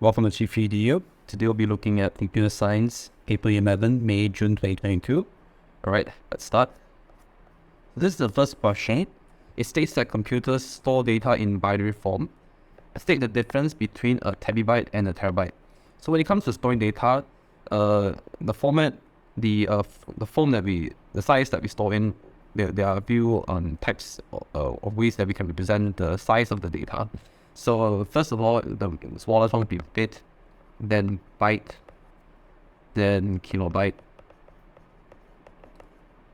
Welcome to qiphyedu. Today we'll be looking at computer science, paper 11, May, June 2022. Alright, let's start. This is the first question. It states that computers store data in binary form. State the difference between a terabyte and a terabyte. So when it comes to storing data, the format, the size that we store in, there are a few types of ways that we can represent the size of the data. So first of all, the smallest one would be bit, then byte, then kilobyte,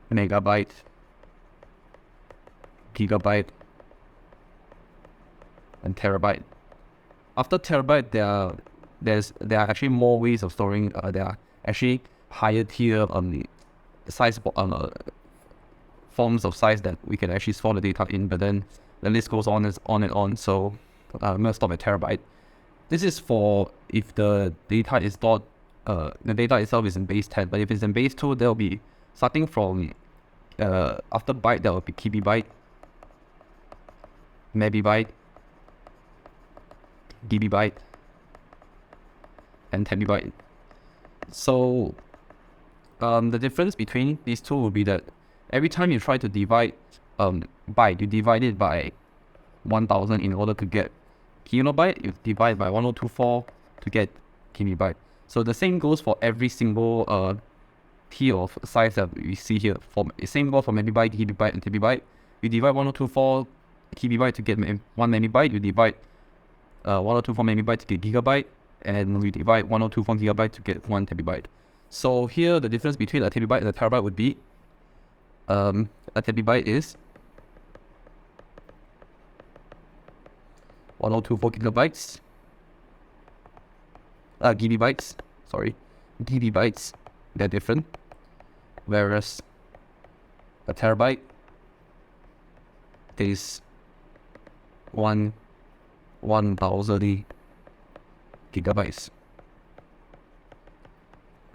megabyte, gigabyte, and terabyte. After terabyte, there are actually more ways of storing. There are actually higher tier size forms of size that we can actually store the data in. But then the list goes on and on. So I'm gonna stop at terabyte. This is for if the data is stored. The data itself is in base 10, but if it's in base 2, there'll be starting from after byte, there will be kibibyte, mebibyte, gigabyte, and terabyte. So the difference between these two will be that every time you try to divide byte, you divide it by 1000 in order to get kilobyte. You divide by 1024 to get kibibyte. So the same goes for every single tier of size that we see here. The same goes for mebibyte, gigabyte, and terabyte. You divide 1024 kibibyte to get 1 megabyte. You divide 1024 megabyte to get gigabyte, and we divide 1024 gigabyte to get 1 terabyte. So here the difference between a terabyte and a terabyte would be a terabyte is 1024 gigabytes, gigabytes, they're different, whereas a terabyte is 1000 gigabytes.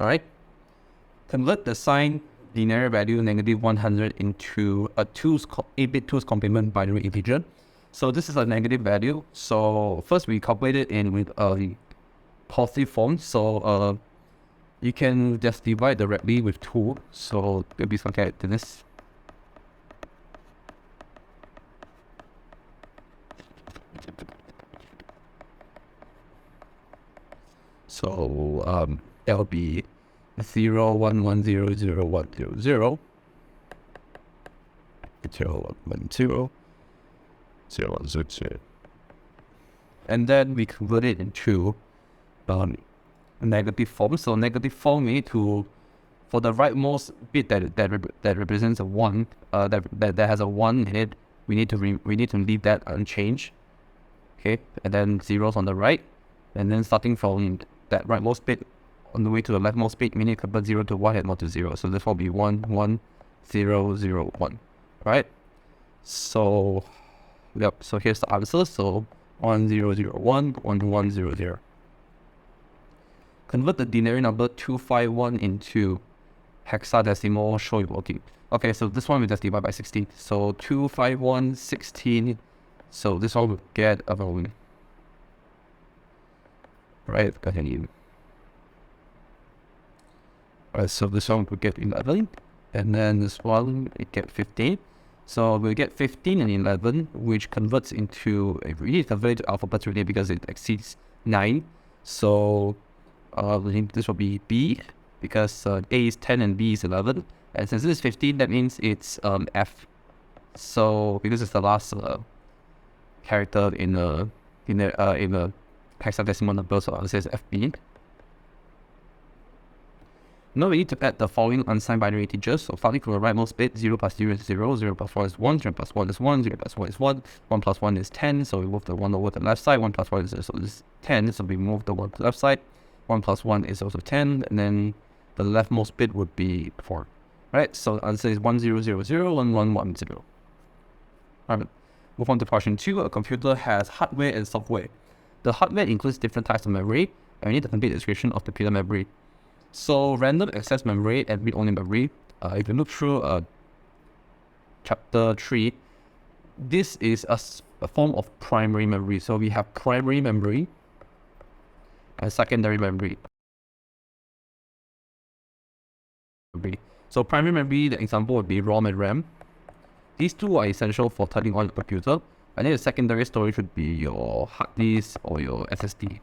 Alright, convert the signed binary value -100 into a 8-bit 2's complement binary integer. So this is a negative value. So first we calculate it in with a positive form. So you can just divide directly with 2. So it'll be something like this. So that'll be 0 1 1 0 0 1 0 0 0 1 0 0 1 0 0, and then we convert it into negative form. So negative form, we need to, for the rightmost bit that represents a 1, that has a 1 in it, we need to leave that unchanged. Okay, and then zeros on the right, and then starting from that rightmost bit on the way to the leftmost bit, we need to convert 0 to 1 and 1 to 0. So this will be 1 1 0 0 1. Right? So yep. So here's the answer. So 1 0 0 1 1 1 0 0. Convert the binary number 251 into hexadecimal. Show you working. Okay, so this one we just divide by 16. So 251 16. So this one will get about, right? Continue. Alright, so this one will get 11, and then this one it get 15. So we'll get 15 and 11, which converts into, we need to convert it to alphabets really because it exceeds 9. So this will be B, because A is 10 and B is 11. And since this is 15, that means it's F. So because it's the last character in the hexadecimal number, so I'll say it's FB. Now we need to add the following unsigned binary integers. So starting from the rightmost bit, 0 plus 0 is 0, 0 plus 1 is 1, 0 plus 1 is 1, 0 plus 1 is 1, 1 plus 1 is 10, so we move the 1 over to the left side, 1 plus 1 is, so this is 10, so we move the 1 to the left side, 1 plus 1 is also 10, and then the leftmost bit would be 4. Right, so the answer is 1 0 0 0 1 1 1 0. Alright, move on to question 2. A computer has hardware and software. The hardware includes different types of memory, and we need a complete description of the computer memory. So random access memory and read-only memory. If you look through chapter 3, this is a form of primary memory. So we have primary memory, and secondary memory. So primary memory, the example would be ROM and RAM. These two are essential for turning on your computer, and then the secondary storage would be your hard disk or your SSD.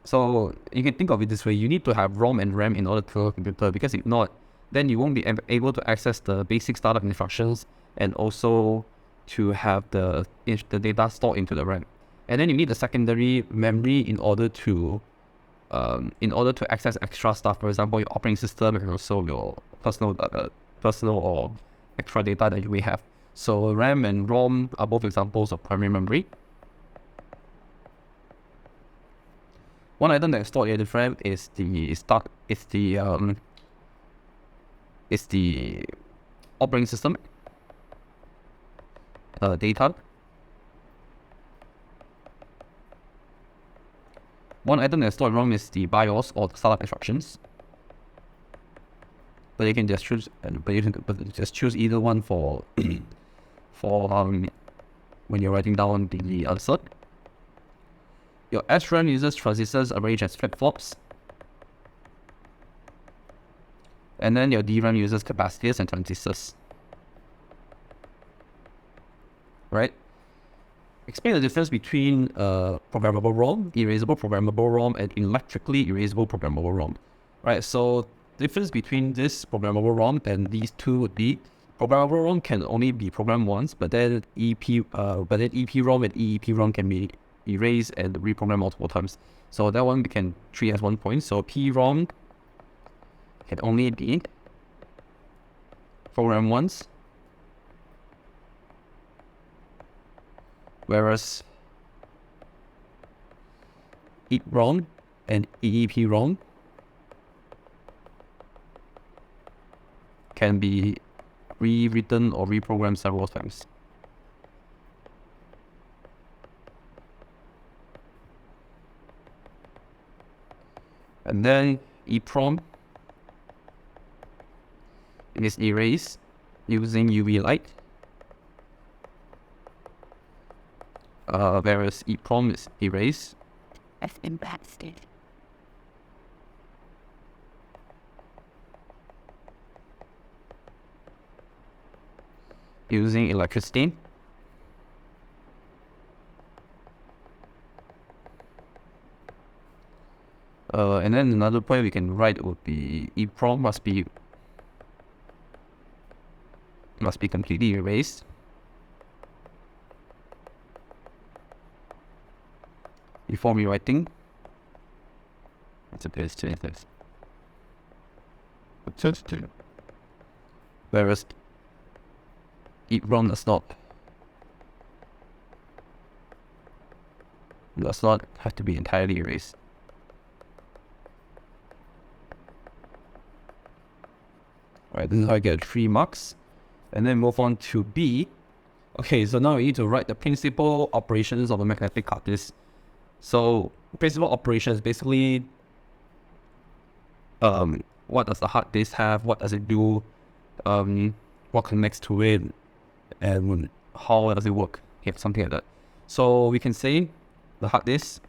So you can think of it this way: you need to have ROM and RAM in order to turn on a computer, because if not, then you won't be able to access the basic startup instructions and also to have the data stored into the RAM. And then you need the secondary memory in order to access extra stuff. For example, your operating system and also your personal or extra data that you may have. So RAM and ROM are both examples of primary memory. One item that is stored in the RAM is the operating system data. One item that's stored in ROM is the BIOS or the startup instructions. But you can just choose either one for when you're writing down the answer. Your SRAM uses transistors arranged as flip-flops. And then your DRAM uses capacitors and transistors. Right? Explain the difference between programmable ROM, erasable programmable ROM, and electrically erasable programmable ROM. Right? So the difference between this programmable ROM and these two would be programmable ROM can only be programmed once, but then EPROM and EEPROM can be erased and reprogrammed multiple times. So that one we can treat as one point. So PROM can only be programmed once, whereas EEPROM and EEPROM can be rewritten or reprogrammed several times. And then EEPROM is erased using UV light, whereas EEPROM is erased as impacted using electricity. And then another point we can write would be EEPROM must be completely erased. Before rewriting. Whereas EEPROM does not have to be entirely erased. Right, this is how I get 3 marks. And then move on to B. Okay, so now we need to write the principal operations of a magnetic hard disk. So principal operations basically what does the hard disk have, what does it do, what connects to it, and how does it work? Yeah, something like that. So we can say the hard disk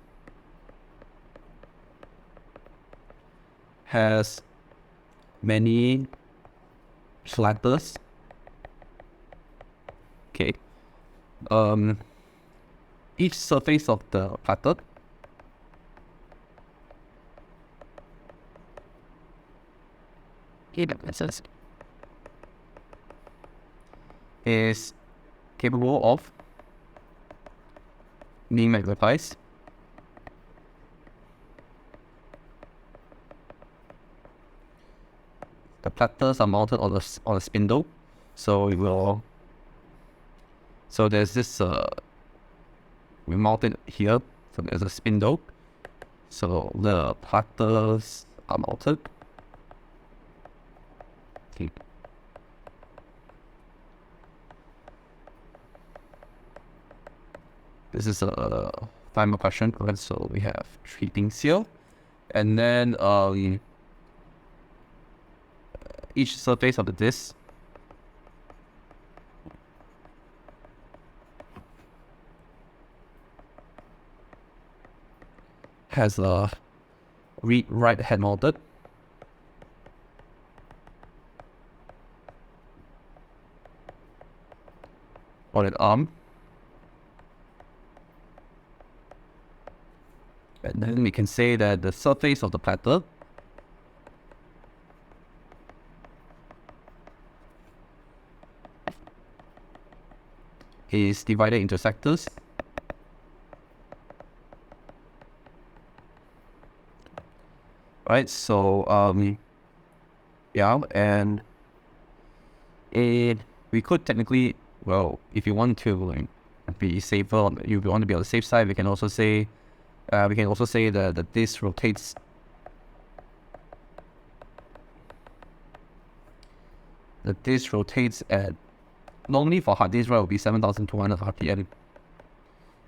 has many platters. Okay. Each surface of the platter is capable of being magnetized. The platters are mounted on a spindle, so it will. So there's this we mount it here. So there's a spindle. So the platters are mounted. Okay. This is a final question. So we have 3 things here, and then each surface of the disk has a read-write head mounted. On an arm. And then we can say that the surface of the platter is divided into sectors. Right, so yeah, and we could technically, well, if you want to like be safer, if you want to be on the safe side, we can also say that this rotates at, normally for hard disk drive will be 7,200 RPM.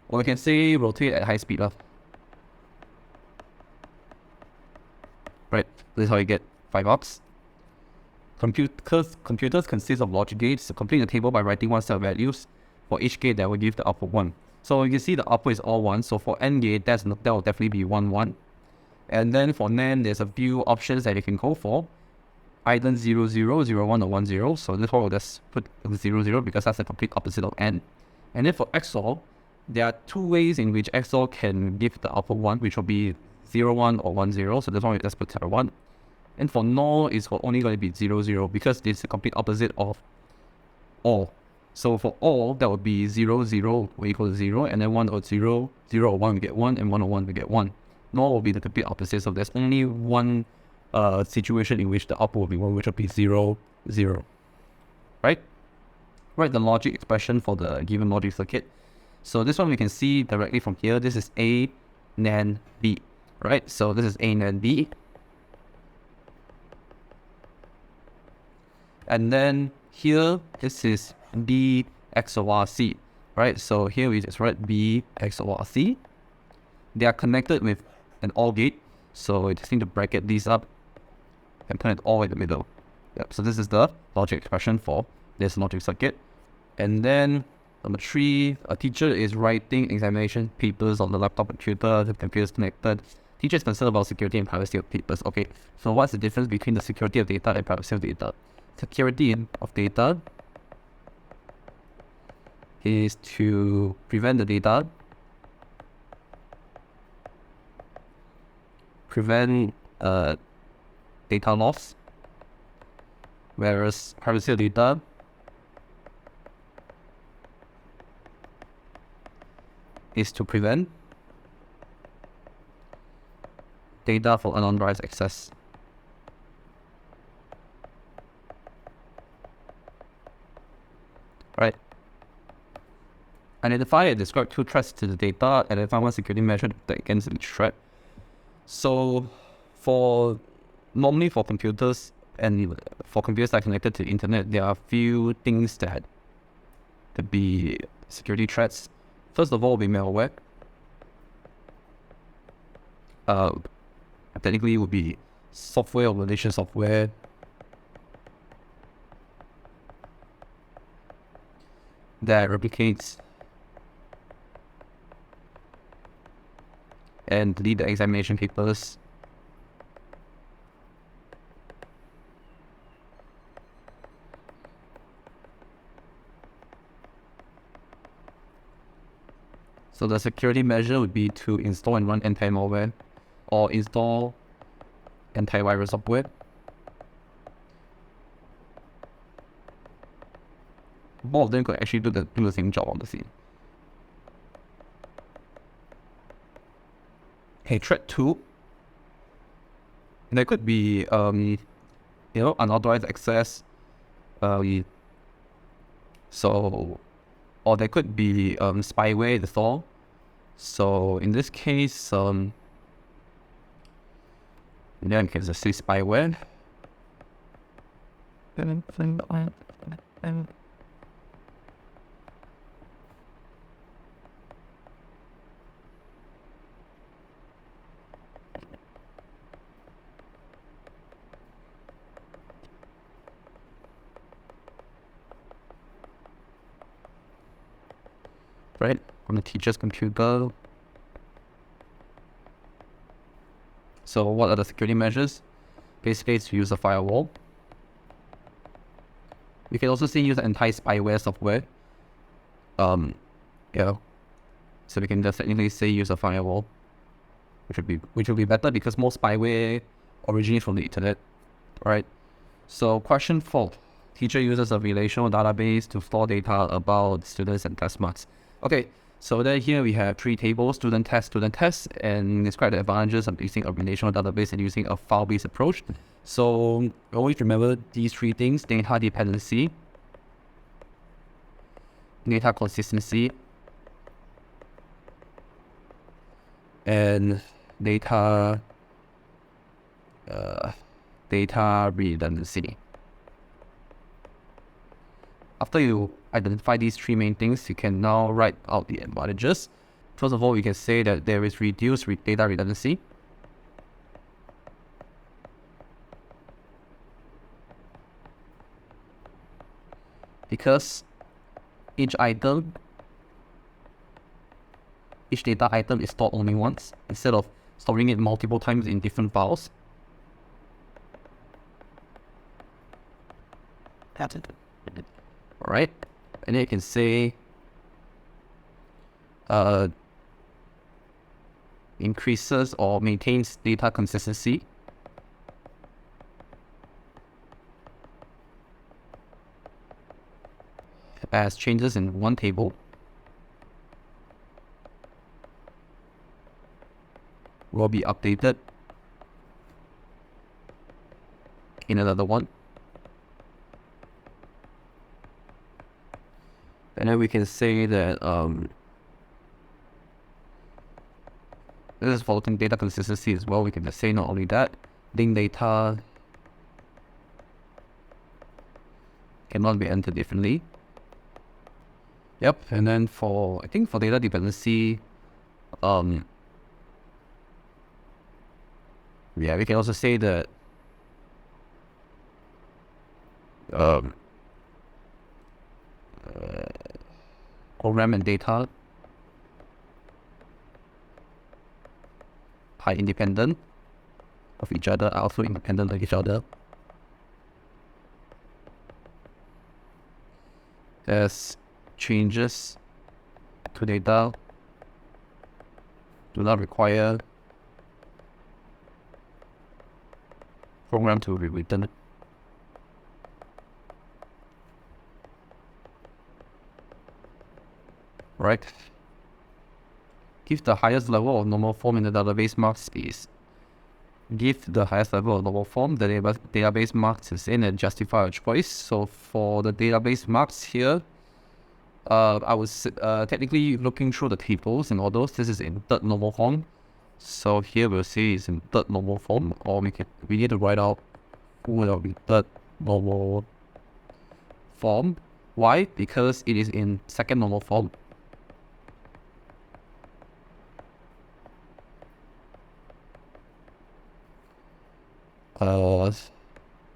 Or we can say rotate at high speed. Right, this is how you get 5 ops. Computers consist of logic gates. To complete the table by writing one set of values for each gate, that will give the output 1. So you can see the output is all 1. So for AND gate, that will definitely be 1, 1. And then for NAND, there's a few options that you can go for. Either 0, 0, 0, 1, or 1, 0. So this one will just put 0, 0 because that's the complete opposite of AND. And then for XOR, there are 2 ways in which XOR can give the output 1, which will be 0, 1 or 1, 0. So this one we just put 1. And for NOR, it's only going to be 0, 0 because this is the complete opposite of OR. So for OR, that would be 0, 0 will equal to 0, and then 1 or 0, 0 or 1 will get 1, and 1 or 1 will get 1. NOR will be the complete opposite. So there's only one situation in which the output will be 1, which will be 0, 0. Right? Write the logic expression for the given logic circuit. So this one we can see directly from here. This is A NAND B. Right? So this is A NAND B. And then here, this is B XOR C, right? So here we just write B XOR C. They are connected with an OR gate, so we just need to bracket these up and put it all in the middle. Yep. So this is the logic expression for this logic circuit. And then number 3, a teacher is writing examination papers on the laptop computer. The computer is connected. Teacher is concerned about security and privacy of papers. Okay, so what's the difference between the security of data and privacy of data? Security of data is to prevent the data, data loss, whereas privacy of data is to prevent data for unauthorized access. Right. Identify and describe 2 threats to the data. Identify one security measure to protect against each threat. So, normally for computers and for computers that are connected to the internet, there are a few things that could be security threats. First of all, will be malware. Technically, it would be software or malicious software. That replicates and delete the examination papers. So the security measure would be to install and run anti-malware or install antivirus software. Both of them could actually do the same job, obviously. Okay, threat 2. There could be unauthorized access. Or there could be spyware installed. So in this case, then you can just say spyware. Right, on the teacher's computer. So what are the security measures? Basically, it's to use a firewall. You can also use anti-spyware software. Yeah. So we can just technically say use a firewall, which will be better because most spyware originates from the internet, right? So question 4. Teacher uses a relational database to store data about students and test marks. Okay, so then here we have 3 tables, student test, and describe the advantages of using a relational database and using a file-based approach. So always remember these 3 things: data dependency, data consistency, and data redundancy. After you identify these 3 main things, you can now write out the advantages. First of all, we can say that there is reduced data redundancy. Because each data item is stored only once, instead of storing it multiple times in different files. That's it. Alright, and then you can say increases or maintains data consistency. As changes in one table will be updated in another one. And then we can say that this is for data consistency as well. We can just say not only that, linked data cannot be entered differently. Yep, and then I think for data dependency, yeah, we can also say that program and data are independent of each other, are also independent of each other. As changes to data do not require program to be written. Right. Give the highest level of normal form in the database marks is. Give the highest level of normal form, the database marks is in, and justify a choice. So for the database marks here, I was technically looking through the tables and all those. This is in third normal form. So here we'll say it's in third normal form, or we need to write out who will be third normal form. Why? Because it is in second normal form.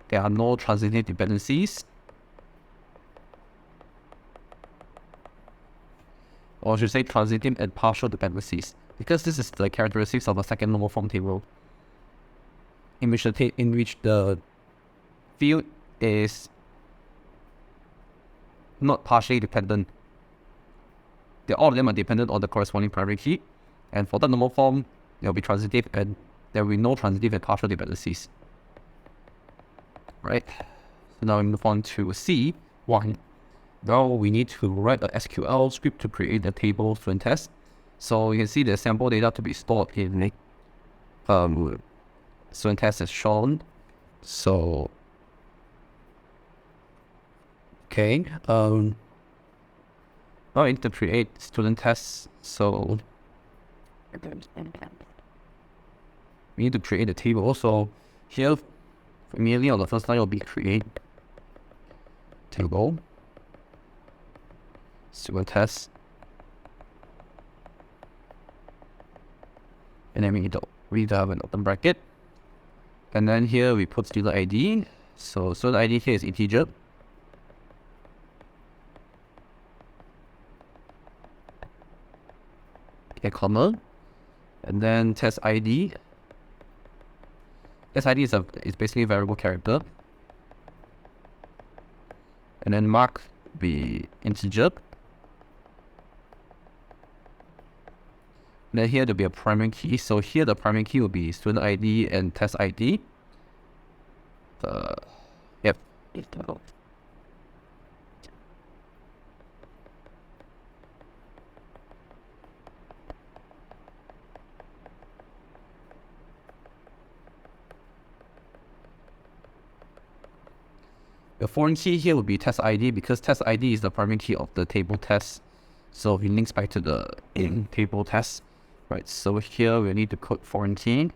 There are no transitive dependencies, or I should say transitive and partial dependencies, because this is the characteristics of a second normal form table, in which the field is not partially dependent. All of them are dependent on the corresponding primary key, and for the normal form, there will be transitive and there will be no transitive and partial dependencies. Right. So now we move on to C1. Now we need to write a SQL script to create the table student test. So you can see the sample data to be stored in student test as shown. So okay, now we need to create student tests. So we need to create a table. So here, immediately on the first line will be create table student test, and then we need to have an open bracket, and then here we put student ID. So student ID here is integer, a comma, and then test ID test ID is basically a variable character. And then mark be integer. Then here there'll be a primary key. So here the primary key will be student ID and test ID. Yep. The foreign key here will be test ID because test ID is the primary key of the table test. So it links back to the table test. Right, so here we need to code foreign key.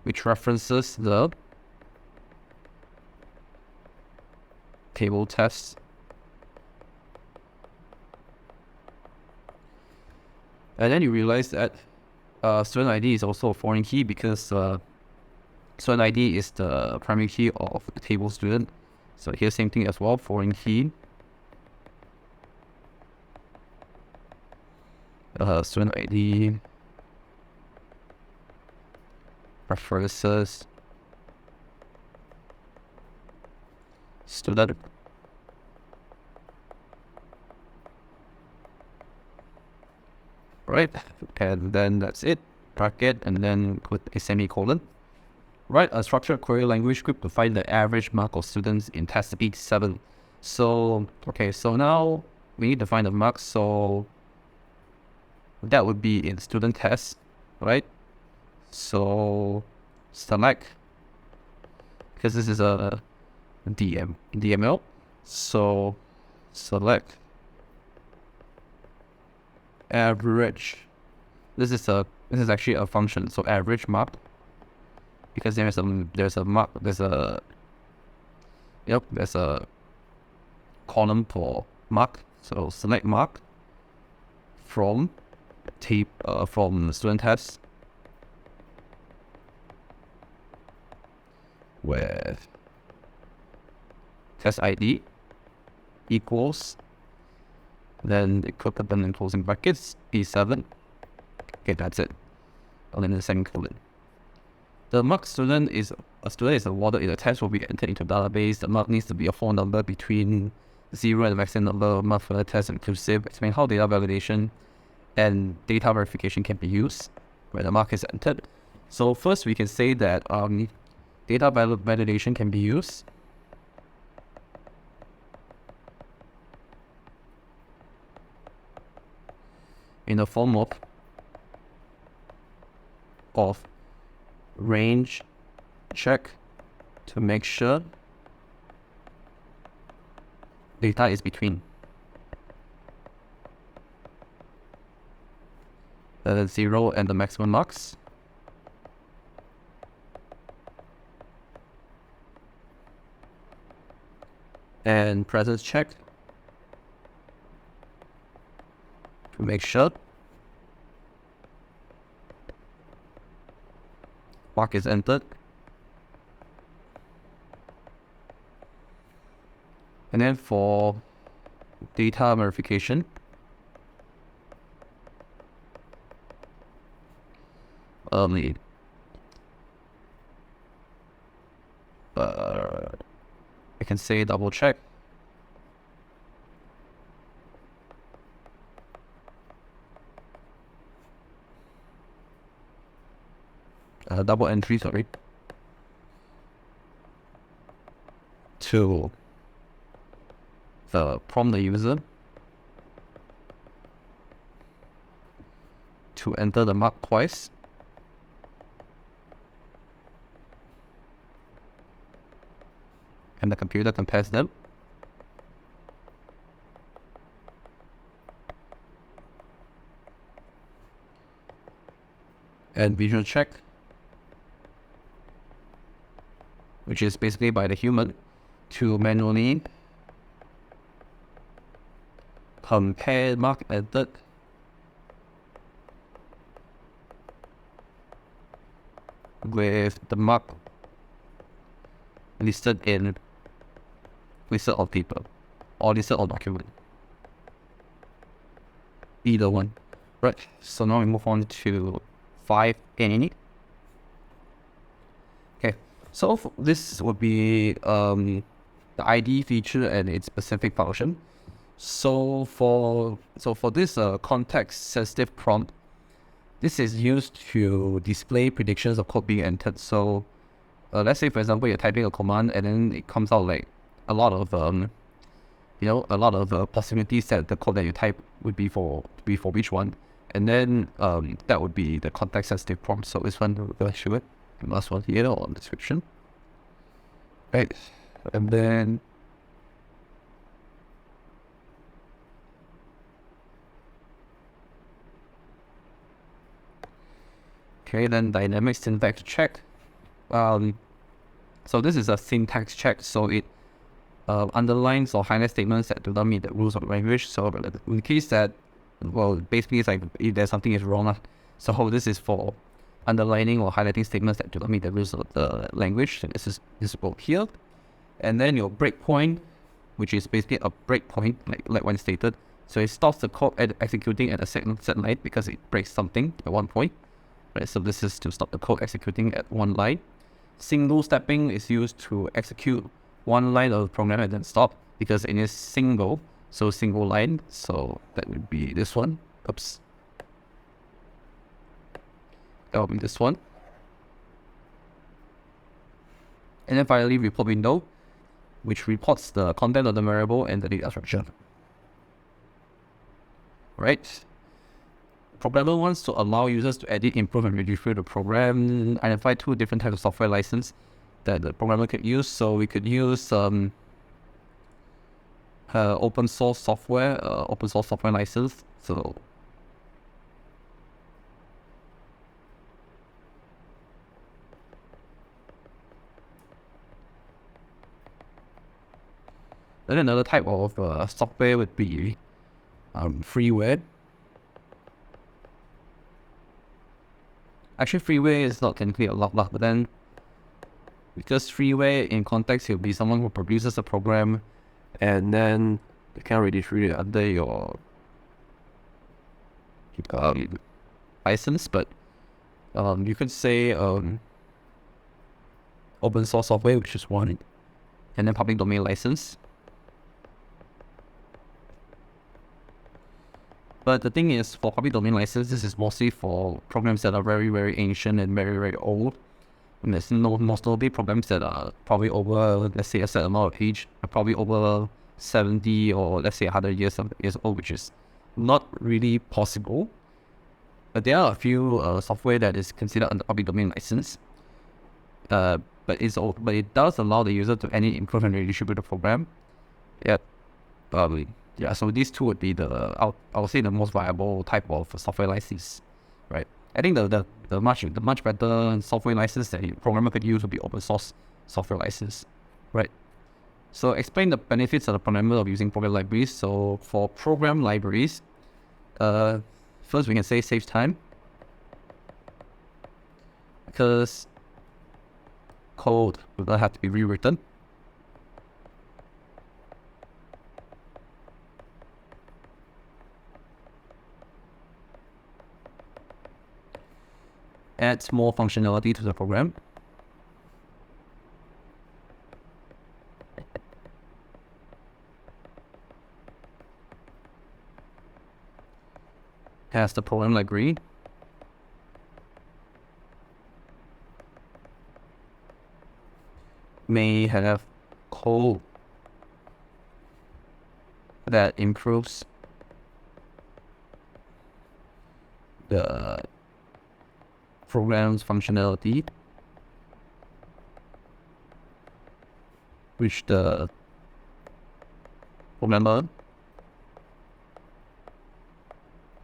Which references the table test. And then you realize that student ID is also a foreign key because student ID is the primary key of the table student. So here same thing as well, foreign key. Student ID references student. Right, and then that's it, bracket, and then put a semicolon. Write a structured query language script to find the average mark of students in test P7. So, okay, so now we need to find the marks. So that would be in student test, right? So select, because this is a DML. So select average. This is actually a function. So average mark. Because there's a mark, there's a column for mark. So select mark from student test with test ID equals, then the equivalent in closing brackets P7. Okay, that's it. And then the semicolon. The mark student is awarded in the test will be entered into a database. The mark needs to be a phone number between 0 and the maximum number of marks for the test inclusive. Explain how data validation and data verification can be used when the mark is entered. So first we can say that data validation can be used in the form of range check to make sure data is between the 0 and the maximum marks. And presence check to make sure mark is entered. And then for data verification, I can say double check. Double entry, sorry, to prompt the user to enter the mark twice. And the computer compares them. And visual check, which is basically by the human to manually compare mark entered with the mark listed of paper or listed on document. either one. Right, so now we move on to 5A. Okay, so this would be the ID feature and its specific function. So for this context sensitive prompt, this is used to display predictions of code being entered. So let's say, for example, you're typing a command and then it comes out like a lot of possibilities that the code that you type would be for which one, and then that would be the context sensitive prompt. So this one we'll show it. The last one here on description, right? And then okay, then dynamic syntax check. So this is a syntax check. So it underlines or highlights statements that do not meet the rules of the language. So in the case that, well, basically it's like if there's something is wrong. So this is for underlining or highlighting statements that do not meet the rules of the language. So this is visible here. And then your breakpoint, which is basically a breakpoint, like when stated. So it stops the code at executing at a set line because it breaks something at one point. Right, so this is to stop the code executing at one line. Single stepping is used to execute one line of the program and then stop because it is single, so single line. So that would be this one. Oops. That would be this one. And then finally, report window, which reports the content of the variable and the data structure. Right. Programmer wants to allow users to edit, improve, and redistribute the program. Identify two different types of software license that the programmer could use. So we could use open source software license. So then another type of software would be freeware. Actually, freeware is not technically allowed, but then because freeware in context, it will be someone who produces a program and then you can redistribute it under your license. But you could say open source software, which is one, and then public domain license. But the thing is, for public domain license, this is mostly for programs that are very, very ancient and very, very old. And there's most notably programs that are probably over, let's say, a certain amount of age, are probably over 70 or let's say 100 years old, which is not really possible. But there are a few software that is considered under public domain license. But it does allow the user to edit, improve, and redistribute the program. Yeah. Yeah, so these two would be I would say the most viable type of software license, right? I think the much better software license that a programmer could use would be open source software license, right? So explain the benefits of the programmer of using program libraries. So for program libraries, first we can say saves time because code will not have to be rewritten. Adds more functionality to the program. Has the program library. May have code that improves the program's functionality, which the programmer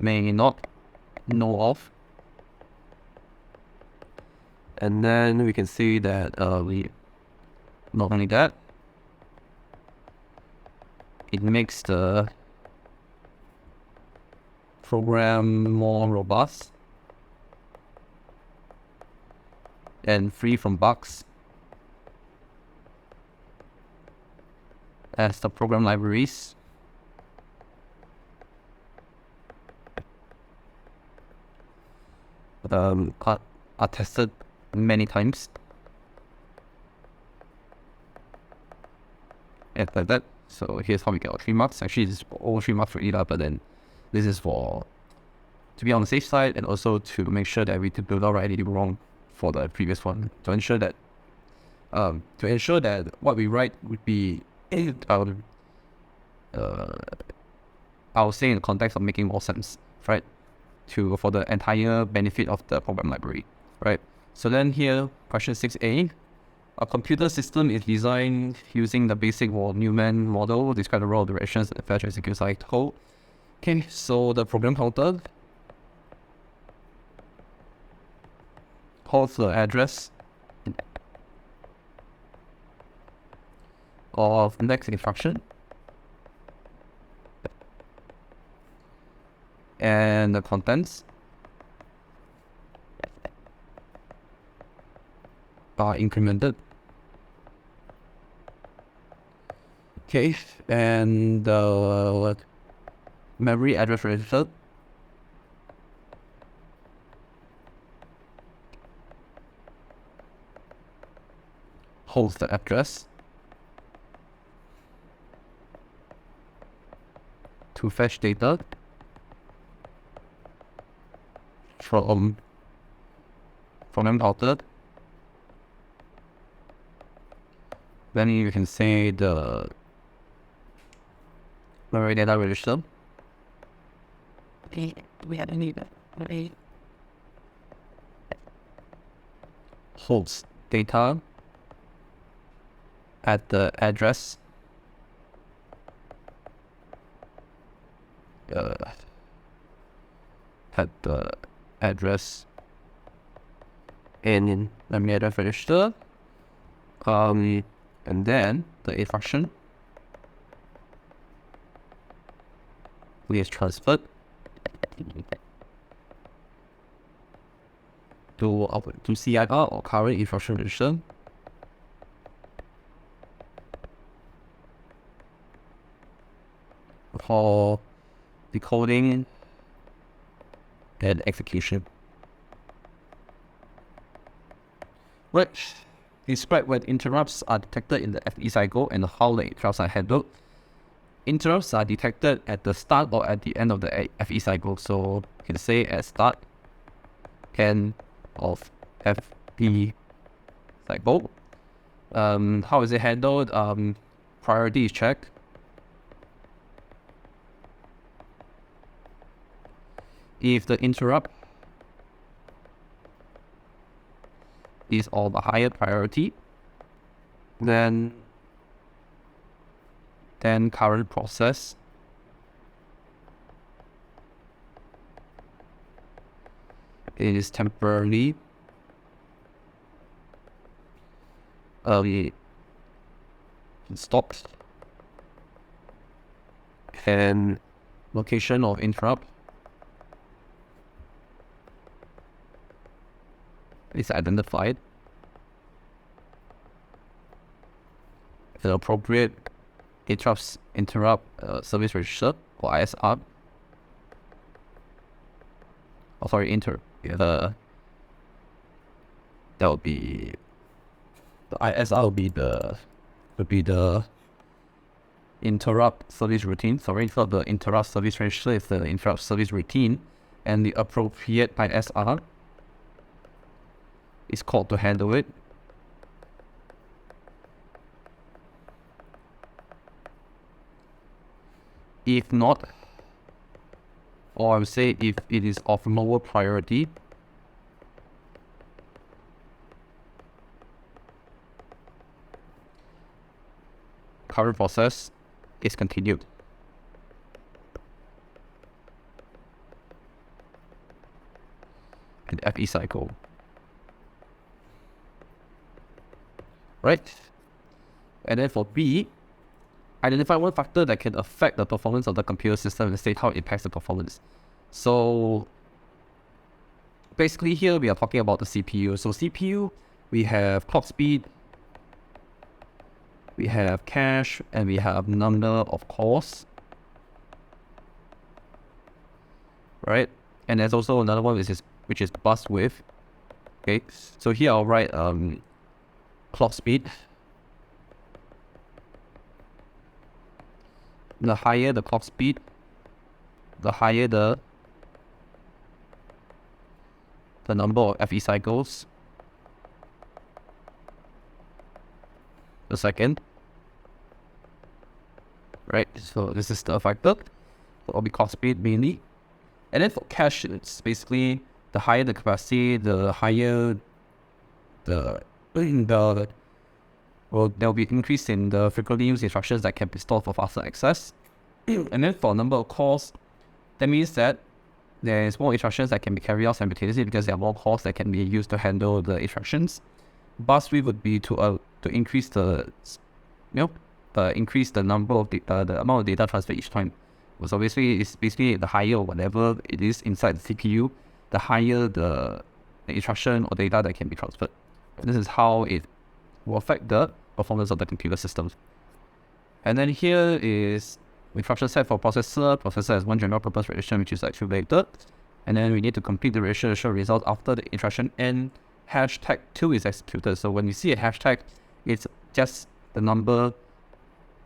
may not know of. And then we can see that not only that, it makes the program more robust and free from bugs, as the program libraries are tested many times. And like that. So here's how we get our 3 marks. Actually, it's all 3 marks already, but then this is for to be on the safe side, and also to make sure that we did not write anything wrong for the previous one, to ensure that what we write would be I'll say in the context of making more sense, right? For the entire benefit of the program library, right? So then here, question 6a. A computer system is designed using the basic Newman model, describe the role of directions and fetch execute cycle. Okay, so the program counter holds the address of the next instruction and the contents are incremented. Okay, and the memory address register holds the address to fetch data from program counter. Then you can say the memory data register We have any holds data at the address in memory address register, and then the instruction is transferred to CIR or current instruction register. For decoding and execution. Right. Describe when interrupts are detected in the FE cycle and how the interrupts are handled. Interrupts are detected at the start or at the end of the FE cycle. So you can say at start, end of FE cycle. How is it handled? Priority is checked. If the interrupt is of a higher priority, then current process is temporarily stopped, and location of interrupt is identified. The appropriate interrupt service register or ISR. Oh, sorry, that would be the ISR would be the interrupt service routine. Sorry, for the interrupt service register is the interrupt service routine, and the appropriate ISR is called to handle it. If not, or I would say if it is of lower priority, current process is continued. And FE cycle. Right? And then for B, identify one factor that can affect the performance of the computer system and state how it impacts the performance. So basically here we are talking about the CPU. So CPU, we have clock speed, we have cache, and we have number of cores. Right? And there's also another one which is which is bus width. Okay, so here I'll write clock speed. The higher the clock speed, the higher the number of FE cycles per second. Right, so this is the factor. So it'll be clock speed mainly. And then for cache, it's basically the higher the capacity, the higher well, there'll be increase in the frequently used instructions that can be stored for faster access. And then for number of cores, that means that there's more instructions that can be carried out simultaneously because there are more cores that can be used to handle the instructions. Bus width would be to increase the increase the number of data, the amount of data transferred each time. So basically, it's basically the higher or whatever it is inside the CPU, the higher the instruction or data that can be transferred. And this is how it will affect the performance of the computer systems. And then here is instruction set for processor. Processor has one general purpose registration which is accumulated. And then we need to complete the registration to show result after the instruction and hashtag 2 is executed. So when you see a hashtag, it's just the number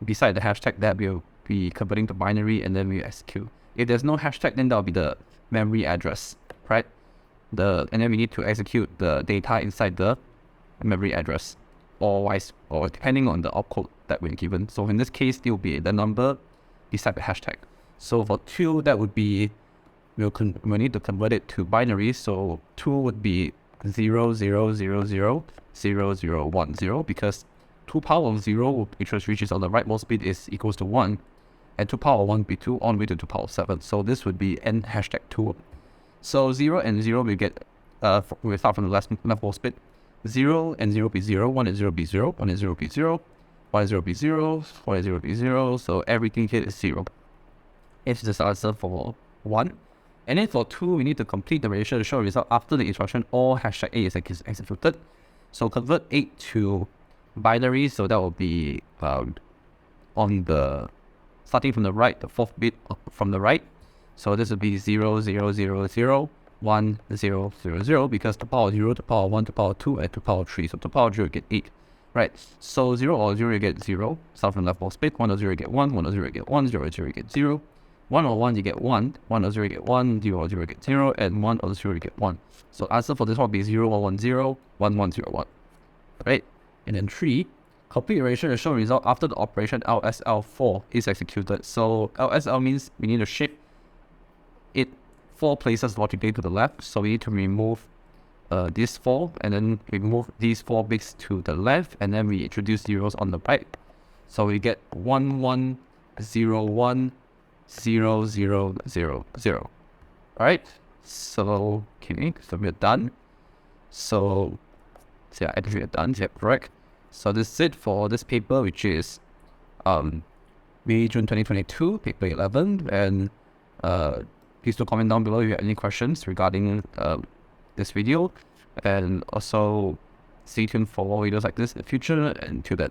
beside the hashtag that will be converting to binary and then we execute. If there's no hashtag, then that'll be the memory address, right? And then we need to execute the data inside the memory address, or depending on the opcode that we're given. So in this case, it will be the number beside the hashtag. So for 2, that would be we'll need to convert it to binary. So 2 would be 000000010 because 2 power of 0, which is on the rightmost bit, is equals to 1, and 2 power of 1 would be 2 all the way to 2 power of 7. So this would be n hashtag 2. So 0 and 0 we get we start from the leftmost bit. 0 and 0 be 0, 1 and 0 be 0, 1 and 0 be 0, 1 and 0 be 0, 1 and 0 be 0, so everything here is 0. It's this answer for 1. And then for 2, we need to complete the registration to show a result after the instruction or hashtag 8 is executed. So convert 8 to binary, so that will be on the starting from the right, the 4th bit from the right. So this would be 0, 0, 0, 0, 1, 0, 0, 0, because to power 0, to power 1, to power 2, and to power 3. So to power 0, you get 8. Right, so 0 or 0, you get 0. Start from the leftmost bit. 1 or 0, you get 1. 1 or 0, you get 1. 0 or 0, you get 0. 1 or 1, you get 1. 1 or 0, you get 1. 0 or 0, you get 0. And 1 or 0, you get 1. So answer for this one will be 0, 1, 1, 0, 1, 1, 0, 1. Right, and then 3. Complete registration to show result after the operation LSL4 is executed. So LSL means we need to shift it 4 places logically to the left. So we need to remove these 4 and then remove these 4 bits to the left, and then we introduce zeros on the right. So we get 1, 1, 0, 1, 0, 0, 0, 0. Alright, so okay, so we're done. So yeah, actually we're done, yeah, correct. So this is it for this paper, which is May, June 2022, paper 11. And please do comment down below if you have any questions regarding this video. And also stay tuned for more videos like this in the future. And till then,